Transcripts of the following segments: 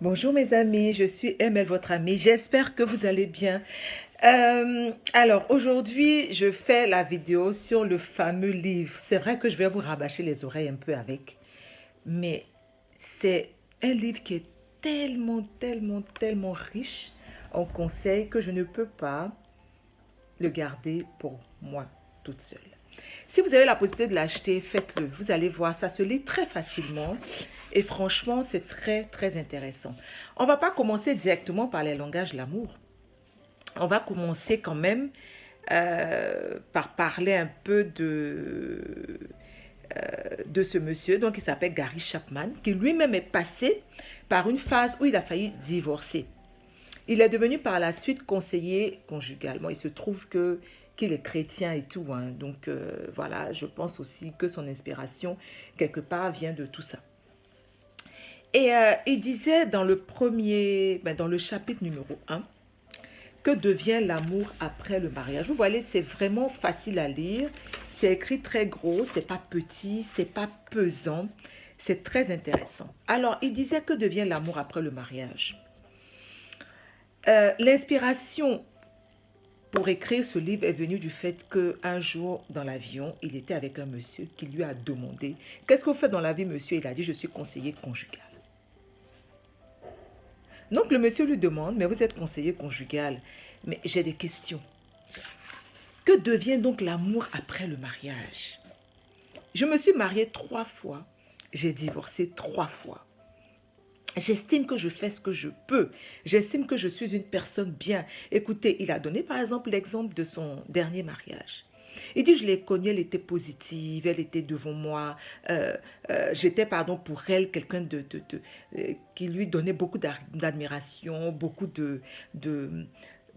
Bonjour mes amis, je suis Emel, votre amie. J'espère que vous allez bien. Alors aujourd'hui, je fais la vidéo sur le fameux livre. C'est vrai que je vais vous rabâcher les oreilles un peu avec, mais c'est un livre qui est tellement riche en conseils que je ne peux pas le garder pour moi toute seule. Si vous avez la possibilité de l'acheter, faites-le. Vous allez voir, ça se lit très facilement et franchement, c'est très intéressant. On va pas commencer directement par les langages de l'amour. On va commencer quand même par parler un peu de ce monsieur, donc il s'appelle Gary Chapman, qui lui-même est passé par une phase où il a failli divorcer. Il est devenu par la suite conseiller conjugal. Bon, il se trouve que qu'il est chrétien et tout, hein. Donc voilà, je pense aussi que son inspiration, quelque part, vient de tout ça. Et il disait dans dans le chapitre numéro un, que devient l'amour après le mariage. Vous voyez, c'est vraiment facile à lire. C'est écrit très gros, c'est pas petit, c'est pas pesant. C'est très intéressant. Alors, il disait que devient l'amour après le mariage. L'inspiration pour écrire ce livre est venue du fait qu'un jour, dans l'avion, il était avec un monsieur qui lui a demandé « Qu'est-ce que vous faites dans la vie, monsieur ?» Il a dit « Je suis conseiller conjugal. » Donc, le monsieur lui demande « Mais vous êtes conseiller conjugal, mais j'ai des questions. Que devient donc l'amour après le mariage? Je me suis mariée 3 fois, j'ai divorcé 3 fois. J'estime que je fais ce que je peux. J'estime que je suis une personne bien. Écoutez, il a donné par exemple l'exemple de son dernier mariage. Il dit, je l'ai connue, elle était positive, elle était devant moi. J'étais, pardon, pour elle, quelqu'un qui lui donnait beaucoup d'admiration, beaucoup de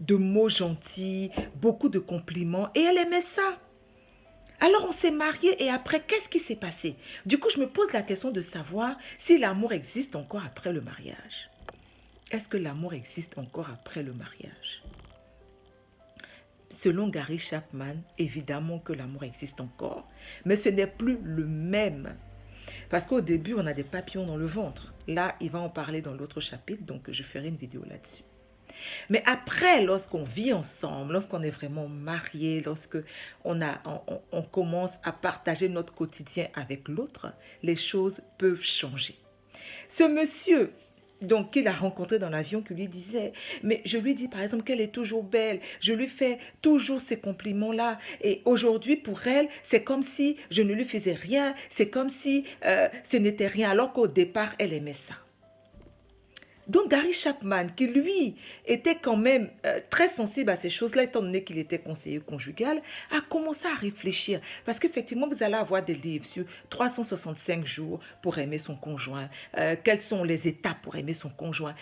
mots gentils, beaucoup de compliments. Et elle aimait ça. Alors on s'est mariés et après, qu'est-ce qui s'est passé? Du coup, je me pose la question de savoir si l'amour existe encore après le mariage. Est-ce que l'amour existe encore après le mariage? Selon Gary Chapman, évidemment que l'amour existe encore, mais ce n'est plus le même. Parce qu'au début, on a des papillons dans le ventre. Là, il va en parler dans l'autre chapitre, donc je ferai une vidéo là-dessus. Mais après, lorsqu'on vit ensemble, lorsqu'on est vraiment marié, lorsque on commence à partager notre quotidien avec l'autre, les choses peuvent changer. Ce monsieur, donc, qu'il a rencontré dans l'avion, qui lui disait, mais je lui dis par exemple qu'elle est toujours belle, je lui fais toujours ces compliments-là, et aujourd'hui pour elle, c'est comme si je ne lui faisais rien, c'est comme si ce n'était rien, alors qu'au départ, elle aimait ça. Donc Gary Chapman, qui lui était quand même très sensible à ces choses-là, étant donné qu'il était conseiller conjugal, a commencé à réfléchir. Parce qu'effectivement, vous allez avoir des livres sur 365 jours pour aimer son conjoint, quelles sont les étapes pour aimer son conjoint.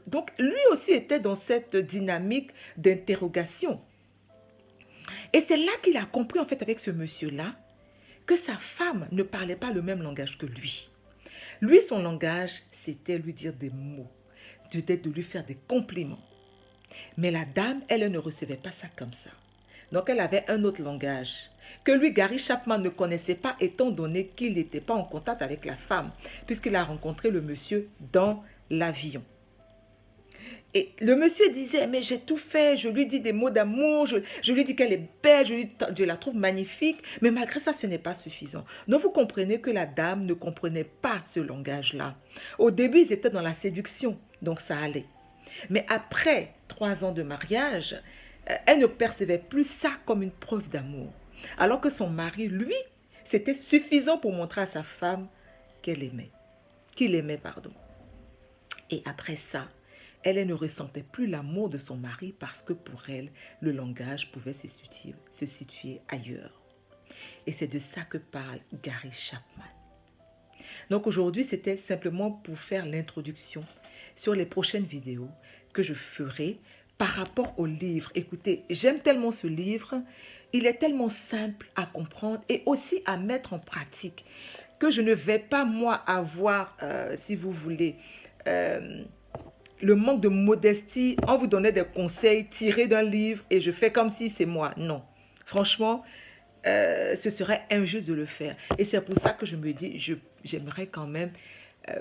Donc lui aussi était dans cette dynamique d'interrogation. Et c'est là qu'il a compris en fait avec ce monsieur-là que sa femme ne parlait pas le même langage que lui. Lui, son langage, c'était lui dire des mots, peut-être de lui faire des compliments. Mais la dame, elle ne recevait pas ça comme ça. Donc, elle avait un autre langage que lui, Gary Chapman, ne connaissait pas étant donné qu'il n'était pas en contact avec la femme, puisqu'il a rencontré le monsieur dans l'avion. Et le monsieur disait, mais j'ai tout fait, je lui dis des mots d'amour, je lui dis qu'elle est belle, je la trouve magnifique, mais malgré ça, ce n'est pas suffisant. Donc vous comprenez que la dame ne comprenait pas ce langage-là. Au début, ils étaient dans la séduction, donc ça allait. Mais après 3 ans de mariage, elle ne percevait plus ça comme une preuve d'amour. Alors que son mari, lui, c'était suffisant pour montrer à sa femme qu'elle aimait, qu'il aimait, pardon. Et après ça, elle ne ressentait plus l'amour de son mari parce que pour elle, le langage pouvait se situer ailleurs. Et c'est de ça que parle Gary Chapman. Donc aujourd'hui, c'était simplement pour faire l'introduction sur les prochaines vidéos que je ferai par rapport au livre. Écoutez, j'aime tellement ce livre, il est tellement simple à comprendre et aussi à mettre en pratique que je ne vais pas moi avoir, si vous voulez, le manque de modestie en vous donnant des conseils tirés d'un livre et je fais comme si c'est moi. Non, franchement, ce serait injuste de le faire. Et c'est pour ça que je me dis, j'aimerais quand même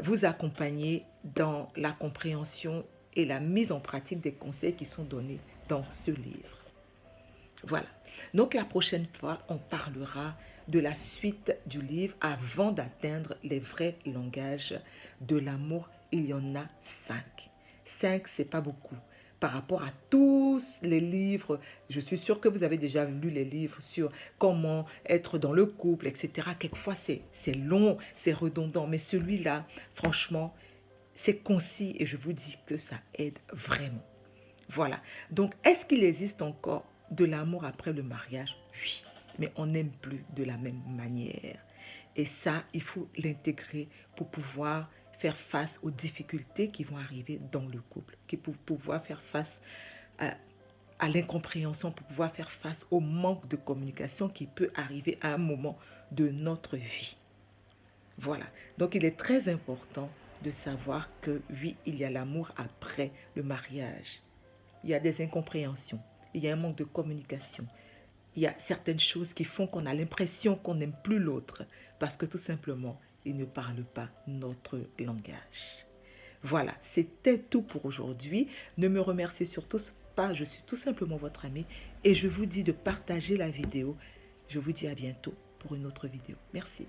vous accompagner dans la compréhension et la mise en pratique des conseils qui sont donnés dans ce livre. Voilà. Donc la prochaine fois, on parlera de la suite du livre avant d'atteindre les vrais langages de l'amour. Il y en a 5. 5, c'est pas beaucoup. Par rapport à tous les livres, je suis sûre que vous avez déjà lu les livres sur comment être dans le couple, etc. Quelquefois, c'est long, c'est redondant. Mais celui-là, franchement, c'est concis et je vous dis que ça aide vraiment. Voilà. Donc, est-ce qu'il existe encore de l'amour après le mariage? Oui, mais on n'aime plus de la même manière. Et ça, il faut l'intégrer pour pouvoir faire face aux difficultés qui vont arriver dans le couple, pour pouvoir faire face à l'incompréhension, pour pouvoir faire face au manque de communication qui peut arriver à un moment de notre vie. Voilà. Donc, il est très important de savoir que oui, il y a l'amour après le mariage. Il y a des incompréhensions, il y a un manque de communication, il y a certaines choses qui font qu'on a l'impression qu'on n'aime plus l'autre parce que tout simplement, il ne parle pas notre langage. Voilà, c'était tout pour aujourd'hui. Ne me remerciez surtout pas, je suis tout simplement votre amie et je vous dis de partager la vidéo. Je vous dis à bientôt pour une autre vidéo. Merci.